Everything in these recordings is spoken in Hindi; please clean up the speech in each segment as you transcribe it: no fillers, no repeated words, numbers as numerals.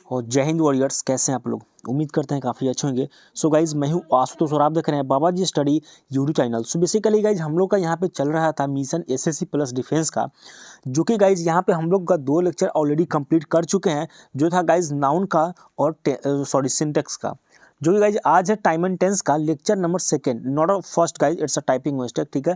और जय हिंद वॉरियर्स, कैसे हैं आप लोग? उम्मीद करते हैं काफ़ी अच्छे होंगे। सो गाइज, मैं हूं आशुतोष और आप देख रहे हैं Baba ji study YouTube channel. So basically guys, हम लोग का यहाँ पे चल रहा था मिशन एसएससी प्लस डिफेंस का, जो कि गाइज यहाँ पे हम लोग का 2 लेक्चर ऑलरेडी कंप्लीट कर चुके हैं, जो था गाइज नाउन का और सिंटेक्स का, जो कि गाइज आज है टाइम एंड टेंस का lecture number 2, not a first guys, it's a typing mistake. ठीक है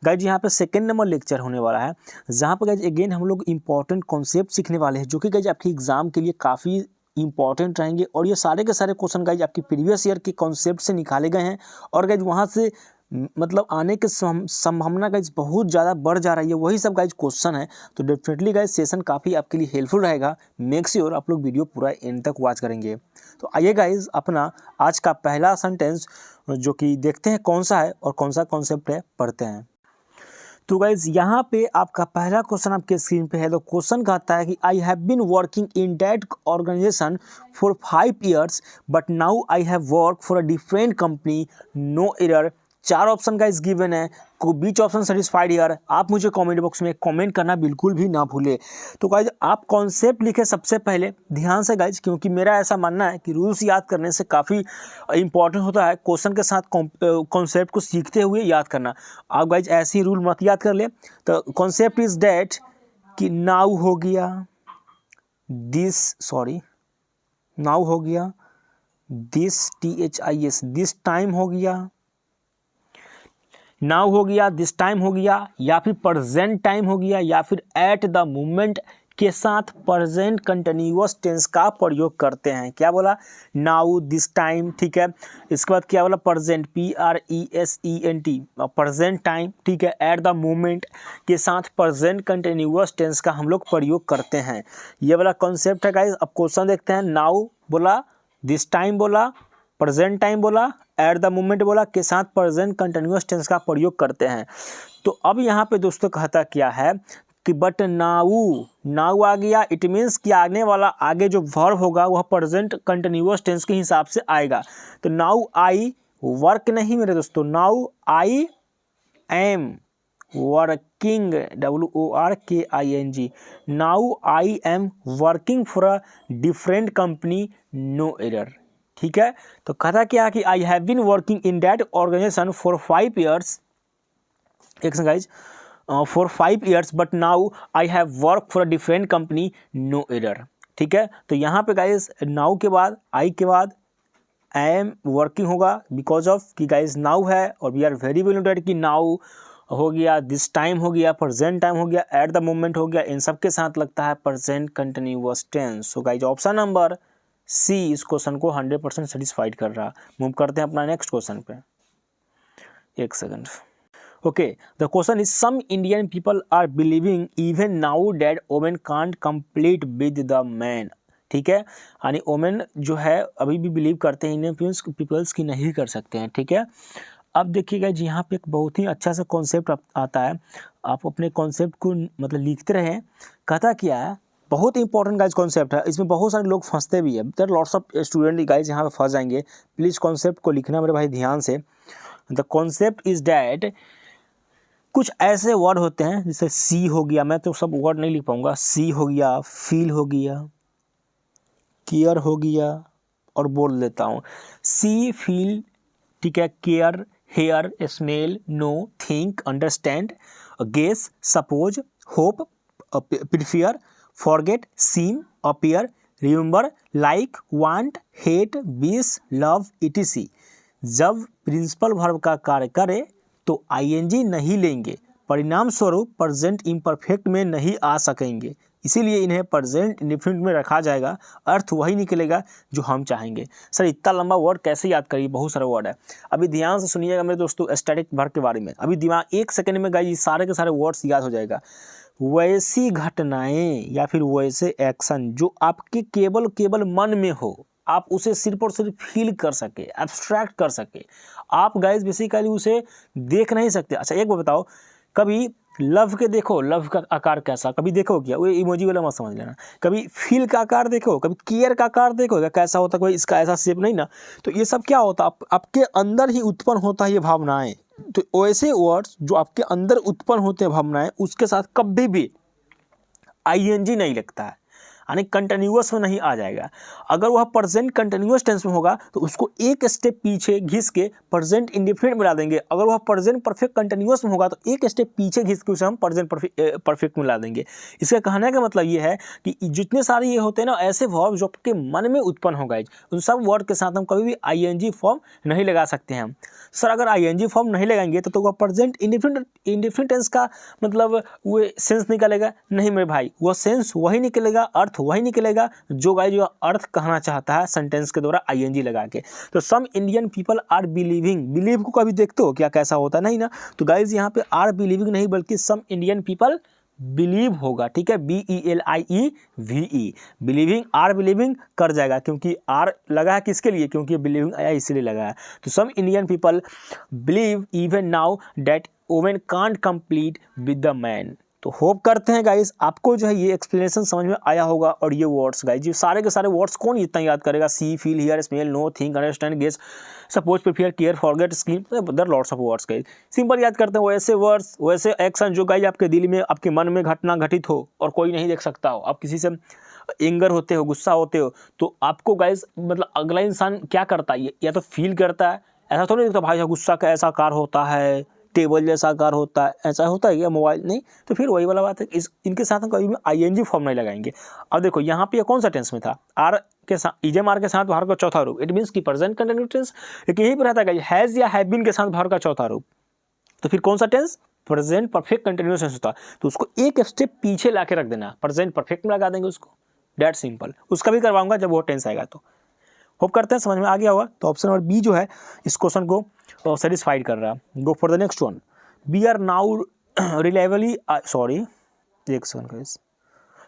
गाइज, यहाँ पे 2 नंबर लेक्चर होने वाला है, जहाँ पर गाइज अगेन हम लोग इंपॉर्टेंट कॉन्सेप्ट सीखने वाले हैं, जो कि गाइज आपके एग्जाम के लिए काफ़ी इंपॉर्टेंट रहेंगे। और ये सारे के सारे क्वेश्चन गाइज आपकी प्रीवियस ईयर के कॉन्सेप्ट से निकाले गए हैं, और गाइज वहाँ से मतलब आने की संभावना गाइज बहुत ज़्यादा बढ़ जा रही है। वही सब गाइज क्वेश्चन है, तो डेफिनेटली गाइज सेशन काफ़ी आपके लिए हेल्पफुल रहेगा। मेक श्योर आप लोग वीडियो पूरा एंड तक वॉच करेंगे। तो आइए गाइज, अपना आज का पहला सेंटेंस जो कि देखते हैं कौन सा है और कौन सा कॉन्सेप्ट है, पढ़ते हैं। तो गाइज, यहाँ पे आपका पहला क्वेश्चन आपके स्क्रीन पे है। तो क्वेश्चन कहता है कि I have been working in that organisation for 5 years but now I have work for a different company, no error. 4 option guys given है, को बीच ऑप्शन सेटिस्फाइड ईयर। आप मुझे कमेंट बॉक्स में कमेंट करना बिल्कुल भी ना भूले। तो गाइज, आप कॉन्सेप्ट लिखे सबसे पहले ध्यान से गाइज, क्योंकि मेरा ऐसा मानना है कि रूल्स याद करने से काफ़ी इंपॉर्टेंट होता है क्वेश्चन के साथ कॉन्सेप्ट को सीखते हुए याद करना। आप गाइज ऐसे ही रूल मत याद कर ले। तो कॉन्सेप्ट इज डैट कि नाउ हो गया, नाउ हो गया, THIS दिस टाइम हो गया, नाउ हो गया, दिस टाइम हो गया, या फिर प्रेजेंट टाइम हो गया, या फिर एट द मोमेंट के साथ प्रेजेंट कंटिन्यूअस टेंस का प्रयोग करते हैं। क्या बोला? नाउ, दिस टाइम, ठीक है। इसके बाद क्या बोला? प्रेजेंट, PRESENT, प्रेजेंट टाइम, ठीक है। एट द मोमेंट के साथ प्रेजेंट कंटिन्यूअस टेंस का हम लोग प्रयोग करते हैं। ये वाला कॉन्सेप्ट है गाइस। अब क्वेश्चन देखते हैं। नाउ बोला, दिस टाइम बोला, प्रेजेंट टाइम बोला, एट द मोमेंट बोला, के साथ प्रेजेंट कंटिन्यूअस टेंस का प्रयोग करते हैं। तो अब यहाँ पे दोस्तों कहता क्या है कि बट नाउ आ गया, इट मीन्स कि आने वाला आगे जो वर्ब होगा वह प्रेजेंट कंटिन्यूअस टेंस के हिसाब से आएगा। तो नाउ आई वर्क नहीं मेरे दोस्तों, now I am working, WORKING, now I am working for a different company, no error. ठीक है, तो कहता क्या कि I have been working in that organisation for 5 years, एक guys, for 5 years but now I have work for a different company, no error. ठीक है, तो यहाँ पे गाइज नाउ के बाद, आई के बाद आई एम वर्किंग होगा, बिकॉज ऑफ कि गाइज नाउ है, और we are very well noted कि नाउ हो गया, दिस टाइम हो गया, प्रेजेंट टाइम हो गया, एट द मोमेंट हो गया, इन सब के साथ लगता है present continuous tense. So guys, option number C इस क्वेश्चन को 100% सेटिस्फाइड कर रहा। मूव करते हैं अपना नेक्स्ट क्वेश्चन पे, एक second. Okay, the question is some Indian people are believing even now that women can't complete with the man. ठीक है, यानी वोमेन जो है अभी भी बिलीव करते हैं इंडियन पीपल्स की नहीं कर सकते हैं। ठीक है, अब देखिएगा जी, यहाँ पे एक बहुत ही अच्छा सा कॉन्सेप्ट आता है। आप अपने कॉन्सेप्ट को मतलब लिखते रहें। कहता क्या है, बहुत इंपॉर्टेंट गाइज कॉन्सेप्ट है, इसमें बहुत सारे लोग फंसते भी है। There lots of student guys यहाँ पे फंस जाएंगे। प्लीज़ कॉन्सेप्ट को लिखना मेरे भाई ध्यान से। द कॉन्सेप्ट इज डैट, कुछ ऐसे वर्ड होते हैं जैसे सी हो गया, मैं तो सब वर्ड नहीं लिख पाऊंगा, सी हो गया, फील हो गया, केयर हो गया, और बोल देता हूँ। सी, फील, ठीक है, care, hear, smell, know, think, understand, guess, suppose, hope, prefer, forget, seem, appear, remember, like, want, hate, wish, love, etc। जब प्रिंसिपल वर्ब का कार्य करे तो आईएनजी नहीं लेंगे, परिणाम स्वरूप प्रेजेंट इम्परफेक्ट में नहीं आ सकेंगे, इसीलिए इन्हें प्रेजेंट इंडेफिनिट में रखा जाएगा। अर्थ वही निकलेगा जो हम चाहेंगे। सर इतना लंबा वर्ड कैसे याद करिए, बहुत सारे वर्ड है। अभी ध्यान से सुनिएगा मेरे दोस्तों स्टैटिक वर्ब के बारे में। अभी दिमाग 1 सेकंड में गाइस सारे के सारे वर्ड्स याद हो जाएगा। वैसी घटनाएं या फिर वैसे एक्शन जो आपके केवल मन में हो, आप उसे सिर्फ और सिर्फ फील कर सके, एब्स्ट्रैक्ट कर सके। आप गाइस बेसिकली उसे देख नहीं सकते। अच्छा एक बात बताओ, कभी लव के देखो, लव का आकार कैसा, कभी देखो क्या, वो इमोजी वाला मत समझ लेना। कभी फील का आकार देखो, कभी केयर का आकार देखो कैसा होता है, कोई इसका ऐसा शेप नहीं ना। तो ये सब क्या होता है, आपके अंदर ही उत्पन्न होता है ये भावनाएं। तो ऐसे वर्ड्स जो आपके अंदर उत्पन्न होते हैं भावनाएं, उसके साथ कभी भी आईएनजी नहीं लगता है। यानी कंटिन्यूअस में नहीं आ जाएगा। अगर वह प्रेजेंट कंटिन्यूअस टेंस में होगा तो उसको एक स्टेप पीछे घिस के प्रेजेंट इंडेफिनिट में ला देंगे। अगर वह प्रेजेंट परफेक्ट कंटिन्यूअस में होगा तो एक स्टेप पीछे घिस के उसे हम प्रेजेंट परफेक्ट में ला देंगे। इसका कहने का मतलब ये है कि जितने सारे ये होते हैं ना ऐसे वर्ब जो आपके मन में उत्पन्न हो गए, उन सब वर्ड के साथ हम कभी भी आईएनजी फॉर्म नहीं लगा सकते हैं। सर अगर आईएनजी फॉर्म नहीं लगाएंगे तो वह प्रेजेंट इंडेफिनिट टेंस का मतलब वो सेंस निकलेगा नहीं मेरे भाई, वो सेंस वही निकलेगा, अर्थ वही निकलेगा जो गाइस जो अर्थ कहना चाहता है सेंटेंस के द्वारा आईएनजी लगा के। तो some Indian people are believing, believe को कभी देखते हो क्या कैसा होता नहीं ना, तो गाइस यहाँ पे आर बिलीविंग नहीं बल्कि सम इंडियन पीपल बिलीव होगा, ठीक है, BELIEVE, बिलीविंग आर बिलीविंग कर जाएगा क्योंकि आर लगा है किसके लिए, क्योंकि बिलीविंग आया इसलिए लगा है। तो some Indian people believe even now that women can't complete with the man. तो होप करते हैं गाइस आपको जो है ये एक्सप्लेनेशन समझ में आया होगा। और ये वर्ड्स गाइस ये सारे के सारे वर्ड्स कौन इतना याद करेगा, see, feel, hear, smell, know, think, understand, guess, suppose, prefer, care, forget, seem, there lots of words guys. Simple याद करते हैं वैसे वर्ड्स वैसे एक्शन जो गाइस आपके दिल में आपके मन में घटना घटित हो और कोई नहीं देख सकता हो। आप किसी से एंगर होते हो, गुस्सा होते हो तो आपको गाइस मतलब अगला इंसान क्या करता है, या तो फील करता है, ऐसा थोड़ी नहीं दिखता भाई गुस्सा का ऐसा आकार होता है, टेबल जैसा आकार होता है, ऐसा होता है क्या मोबाइल, नहीं। तो फिर वही वाला बात है इनके साथ हम कभी भी आईएनजी फॉर्म नहीं लगाएंगे। अब देखो यहाँ पे कौन सा टेंस में था, आर के साथ इजम आर के साथ भार का चौथा रूप, इट मीन्स की प्रेजेंट कंटिन्यूअस टेंस। लेकिन यही पर रहता है हैज या हैव बीन के साथ भार का चौथा रूप, तो फिर कौन सा tense, present perfect continuous tense होता। तो उसको एक स्टेप पीछे ला के रख देना, प्रेजेंट परफेक्ट में लगा देंगे उसको, डेट सिंपल। उसका भी करवाऊंगा जब वो टेंस आएगा। तो होप करते हैं समझ में आ गया होगा। तो ऑप्शन नंबर बी जो है इस क्वेश्चन को सेटिस्फाइड कर रहा है। गो for the next one. We are now reliably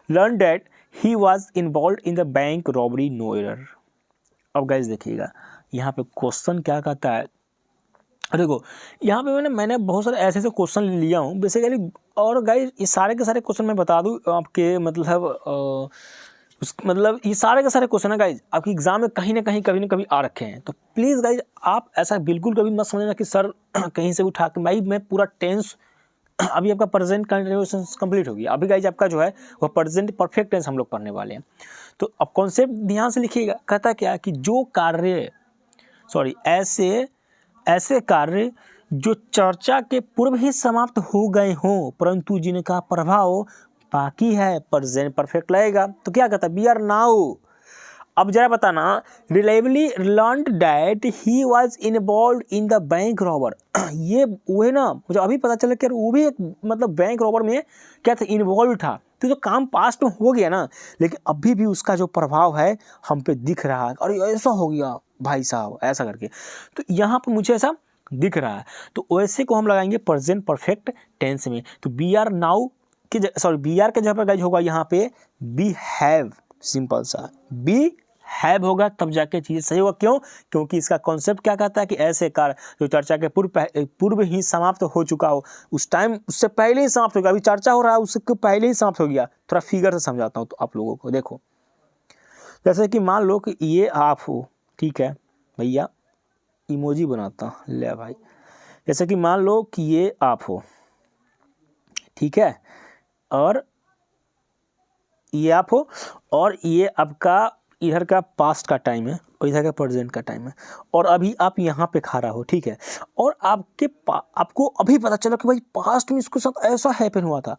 learned that he was involved in the bank robbery, no error। अब गाइस देखिएगा यहाँ पे क्वेश्चन क्या कहता है। देखो यहाँ पे मैंने बहुत सारे ऐसे क्वेश्चन लिया हूँ बेसिकली, और गाइस ये सारे के सारे क्वेश्चन मैं बता दूँ आपके मतलब ये सारे के सारे क्वेश्चन है गाइज आपके एग्जाम में कहीं ना कहीं कभी ना कभी आ रखे हैं। तो प्लीज़ गाइज आप ऐसा बिल्कुल कभी मत समझना कि सर कहीं से उठा के भाई मैं पूरा टेंस, अभी आपका प्रेजेंट कंटिन्यूअस कंप्लीट होगी, अभी गाइज आपका जो है वह प्रेजेंट परफेक्ट टेंस हम लोग पढ़ने वाले हैं। तो अब कॉन्सेप्ट ध्यान से लिखिएगा, कहता क्या कि जो कार्य ऐसे कार्य जो चर्चा के पूर्व ही समाप्त हो गए हों परंतु जिनका प्रभाव बाकी है, प्रेजेंट परफेक्ट लगेगा। तो क्या कहता है, वी आर नाउ, अब जरा बताना, reliably learned that he was involved in the bank robber. ये वो है ना, मुझे अभी पता चला कि वो भी एक मतलब बैंक रॉबर में क्या था, इन्वॉल्व था। तो जो काम पास्ट में हो गया ना, लेकिन अभी भी उसका जो प्रभाव है हम पे दिख रहा है, और ऐसा हो गया भाई साहब ऐसा करके, तो यहाँ पर मुझे ऐसा दिख रहा है। तो वैसे को हम लगाएंगे प्रेजेंट परफेक्ट टेंस में। तो we are now be are के जगह पर गाइज होगा यहाँ पे बी हैव, सिंपल सा बी हैव होगा तब जाके चीज़ सही होगा। क्यों, क्योंकि इसका कॉन्सेप्ट क्या कहता है कि ऐसे कार्य जो चर्चा के पूर्व ही समाप्त हो चुका हो, उस टाइम उससे पहले ही समाप्त हो गया, अभी चर्चा हो रहा है उसके पहले ही समाप्त हो गया। थोड़ा फिगर से समझाता हूँ तो आप लोगों को, देखो जैसे कि मान लो कि ये आप हो, ठीक है भैया, इमोजी बनाता हूँ ले भाई, जैसे कि मान लो कि ये आप हो, ठीक है, और ये आप हो, और ये आपका इधर का पास्ट का टाइम है और इधर का प्रेजेंट का टाइम है, और अभी आप यहाँ पे खड़ा हो, ठीक है, और आपको अभी पता चला कि भाई पास्ट में इसके साथ ऐसा हैपन हुआ था।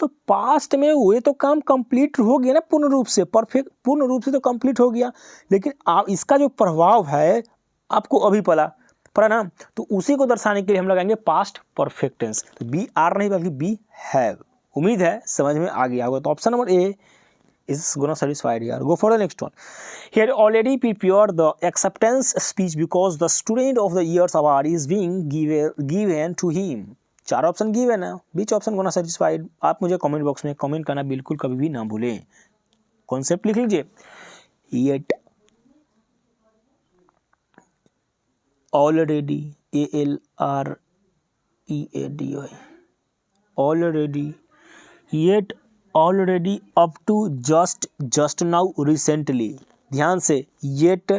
तो पास्ट में हुए तो काम कंप्लीट हो गया ना, पूर्ण रूप से परफेक्ट, पूर्ण रूप से तो कंप्लीट हो गया, लेकिन आप इसका जो प्रभाव है आपको अभी पड़ा ना, तो उसी को दर्शाने के लिए हम लगाएंगे पास्ट परफेक्ट टेंस। तो बी आर नहीं बल्कि बी हैव। उम्मीद है समझ में आ गया होगा। तो option number A is gonna satisfied here. Go for the next one. He had already prepared the acceptance speech because the student of the year's award is being given to him. 4 option given है, बीच ऑप्शन गोना सेटिस्फाइड। आप मुझे कमेंट बॉक्स में कमेंट करना बिल्कुल कभी भी ना भूलें। कॉन्सेप्ट लिख लीजिए, yet already ALREADY already, yet already, up to, just now, recently। ध्यान से, yet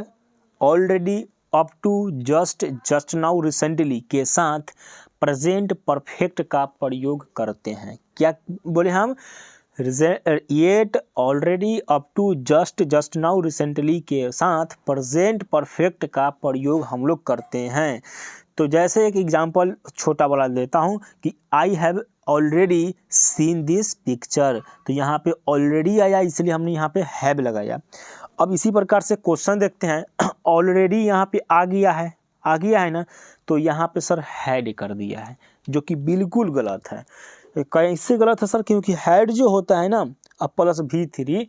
already, up to, just now, recently के साथ प्रेजेंट परफेक्ट का प्रयोग करते हैं। क्या बोले हम, yet, already, up to, just, just now, recently के साथ प्रेजेंट परफेक्ट का प्रयोग हम लोग करते हैं। तो जैसे एक एग्जांपल छोटा वाला देता हूँ कि I have already seen this picture, तो यहाँ पे ऑलरेडी आया इसलिए हमने यहाँ पे हैव लगाया। अब इसी प्रकार से क्वेश्चन देखते हैं, ऑलरेडी यहाँ पे आ गया है ना, तो यहाँ पे सर हैड कर दिया है, जो कि बिल्कुल गलत है। कैसे गलत है सर? क्योंकि हैड जो होता है ना, अब प्लस V3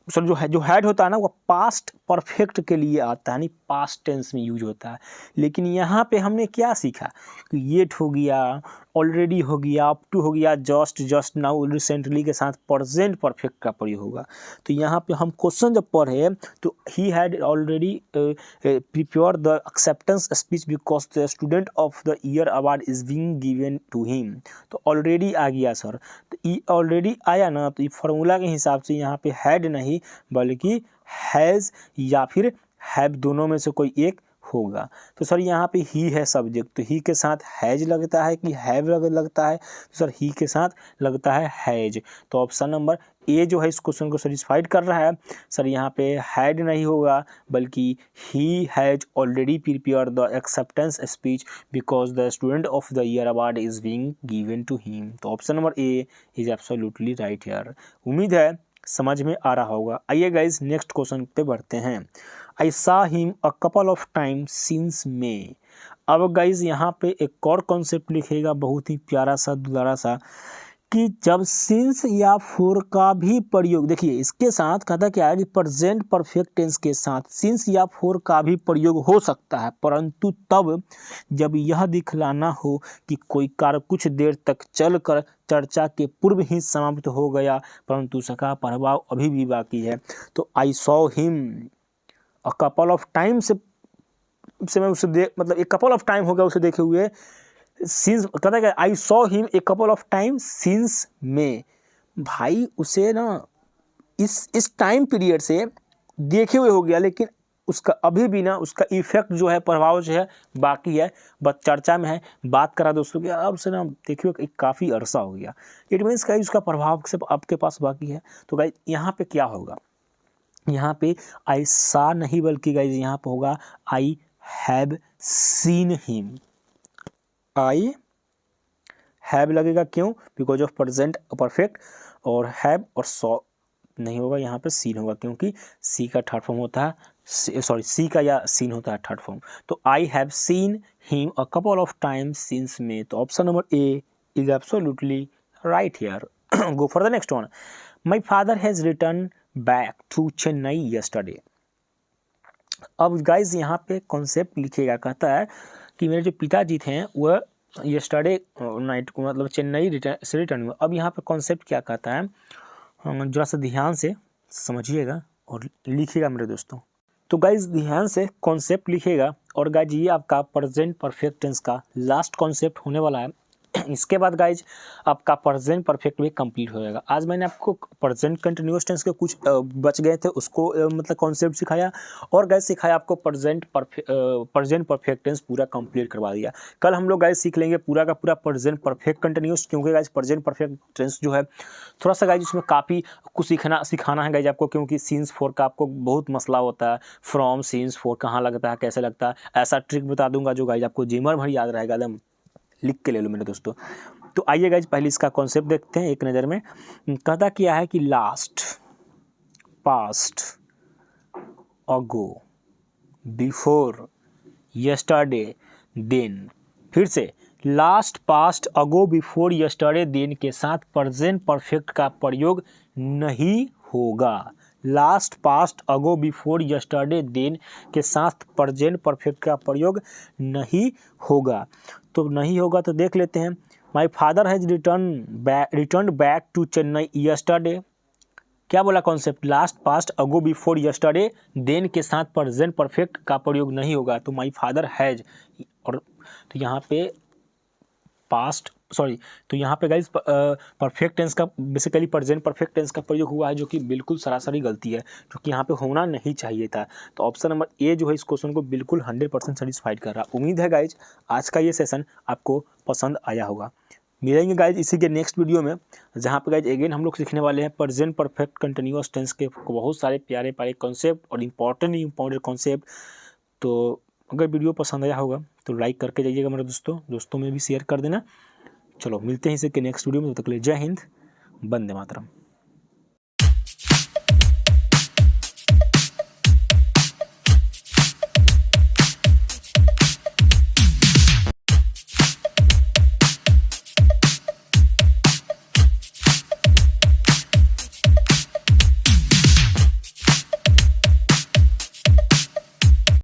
सर जो हैड होता है ना, वो पास्ट परफेक्ट के लिए आता है, नहीं पास्ट टेंस में यूज होता है। लेकिन यहाँ पे हमने क्या सीखा कि येट हो गया, ऑलरेडी हो गया, अप टू हो गया, जस्ट, जस्ट नाउ, रिसेंटली के साथ प्रेजेंट परफेक्ट का प्रयोग होगा। तो यहाँ पे हम क्वेश्चन जब पढ़े तो he had already prepare the acceptance speech because the student of the year award is being given to him. तो ऑलरेडी आ गया सर, तो ये ऑलरेडी आया ना, तो ये फार्मूला के हिसाब से यहाँ पे हैड नहीं बल्कि हैज़ या फिर हैव, दोनों में से कोई एक होगा। तो सर यहाँ पे ही है सब्जेक्ट, तो ही के साथ हैज लगता है कि हैव लगता है? तो सर ही के साथ लगता है हैज। तो ऑप्शन नंबर ए जो है इस क्वेश्चन को सेटिस्फाइड कर रहा है। सर यहाँ पे हैड नहीं होगा बल्कि he has already prepare the acceptance speech because the student of the year award is being given to him. तो option number A is absolutely right here. उम्मीद है समझ में आ रहा होगा। आइए गाइज नेक्स्ट क्वेश्चन पे बढ़ते हैं। I saw him a couple of time since May. अब गाइज यहाँ पे एक और कॉन्सेप्ट लिखेगा बहुत ही प्यारा सा दुलारा सा, कि जब सिंस या फॉर का भी प्रयोग, देखिए इसके साथ कहता क्या है कि प्रेजेंट परफेक्ट टेंस के साथ सिंस या फॉर का भी प्रयोग हो सकता है, परंतु तब जब यह दिखलाना हो कि कोई कार्य कुछ देर तक चलकर चर्चा के पूर्व ही समाप्त हो गया परंतु उसका प्रभाव अभी भी बाकी है। तो I saw him a couple of time से मैं उसे मतलब एक कपल ऑफ टाइम हो गया उसे देखे हुए, सिंस कहता है I saw him a couple of time since में। भाई उसे ना इस टाइम पीरियड से देखे हुए हो गया, लेकिन उसका अभी भी ना उसका इफेक्ट जो है, प्रभाव जो है बाकी है, बस चर्चा में है। बात करा दोस्तों कि अब उसे ना देखे हुए काफ़ी अरसा हो गया, इट मीन्स का उसका प्रभाव सिर्फ आपके पास बाकी है। तो गाइस यहाँ पे क्या होगा, यहाँ पे आई सा नहीं बल्कि गाइस यहाँ पे होगा आई have seen him. I have लगेगा, क्यों? बिकॉज ऑफ प्रेजेंट परफेक्ट, और हैव और सॉ नहीं होगा, यहाँ पे सीन होगा क्योंकि सी का थर्ड फॉर्म होता है, सॉरी सी का या सीन होता है थर्ड फॉर्म। तो I have seen him a couple of times since में। तो option number A is absolutely right here. Go for the next one. My father has return back to Chennai yesterday. अब गाइज यहाँ पे कॉन्सेप्ट लिखेगा, कहता है कि मेरे जो पिताजी थे वह यस्टरडे नाइट को मतलब चेन्नई से रिटर्न हुआ। अब यहाँ पे कॉन्सेप्ट क्या कहता है, जरा सा ध्यान से समझिएगा और लिखिएगा मेरे दोस्तों। तो गाइज ध्यान से कॉन्सेप्ट लिखिएगा, और गाइज ये आपका प्रेजेंट परफेक्ट टेंस का लास्ट कॉन्सेप्ट होने वाला है। इसके बाद गाइज आपका प्रेजेंट परफेक्ट भी कंप्लीट हो जाएगा। आज मैंने आपको प्रेजेंट कंटिन्यूअस टेंस के कुछ बच गए थे उसको मतलब कॉन्सेप्ट सिखाया, और गाइज सिखाया आपको प्रेजेंट परफेक्ट टेंस पूरा कंप्लीट करवा दिया। कल हम लोग गाइज सीख लेंगे पूरा का पूरा प्रेजेंट परफेक्ट कंटिन्यूअस, क्योंकि गाइज प्रेजेंट परफेक्ट टेंस जो है थोड़ा सा गाइज इसमें काफ़ी कुछ सिखाना है गाइज आपको, क्योंकि सीन्स फोर का आपको बहुत मसला होता है। फ्रॉम सीन्स फोर कहाँ लगता है, कैसे लगता है, ऐसा ट्रिक बता दूंगा जो गाइज आपको जिमर भर याद रहेगा, एकदम लिख के ले लो मेरे दोस्तों। तो आइए गाइज पहले इसका कॉन्सेप्ट देखते हैं एक नज़र में। कहता क्या है कि last, past, ago, before, yesterday, then. फिर से last, past, ago, before, yesterday, then के साथ प्रेजेंट परफेक्ट का प्रयोग नहीं होगा। Last, past, ago, before, yesterday, then के साथ प्रेजेंट परफेक्ट का प्रयोग नहीं होगा। तो नहीं होगा तो देख लेते हैं। My father has return back to Chennai yesterday. क्या बोला concept, last, past, ago, before, yesterday, then के साथ प्रेजेंट परफेक्ट का प्रयोग नहीं होगा। तो माई फादर हैज, और तो यहाँ पे पास्ट तो यहाँ पे गाइज परफेक्ट टेंस का बेसिकली प्रेजेंट परफेक्ट टेंस का प्रयोग हुआ है, जो कि बिल्कुल सरासरी गलती है, जो कि यहाँ पे होना नहीं चाहिए था। तो ऑप्शन नंबर ए जो है इस क्वेश्चन को बिल्कुल 100% सेटिस्फाइड कर रहा है। उम्मीद है गाइज आज का ये सेशन आपको पसंद आया होगा। मिलेंगे गाइज इसी के नेक्स्ट वीडियो में, जहाँ पे गाइज अगेन हम लोग सीखने वाले हैं प्रेजेंट परफेक्ट कंटिन्यूअस टेंस के बहुत सारे प्यारे प्यारे कॉन्सेप्ट और इम्पॉर्टेंट कॉन्सेप्ट। तो अगर वीडियो पसंद आया होगा तो लाइक करके जाइएगा मेरे दोस्तों में भी शेयर कर देना। चलो मिलते हैं इसी के नेक्स्ट वीडियो में, तब तक के लिए जय हिंद, वंदे मातरम।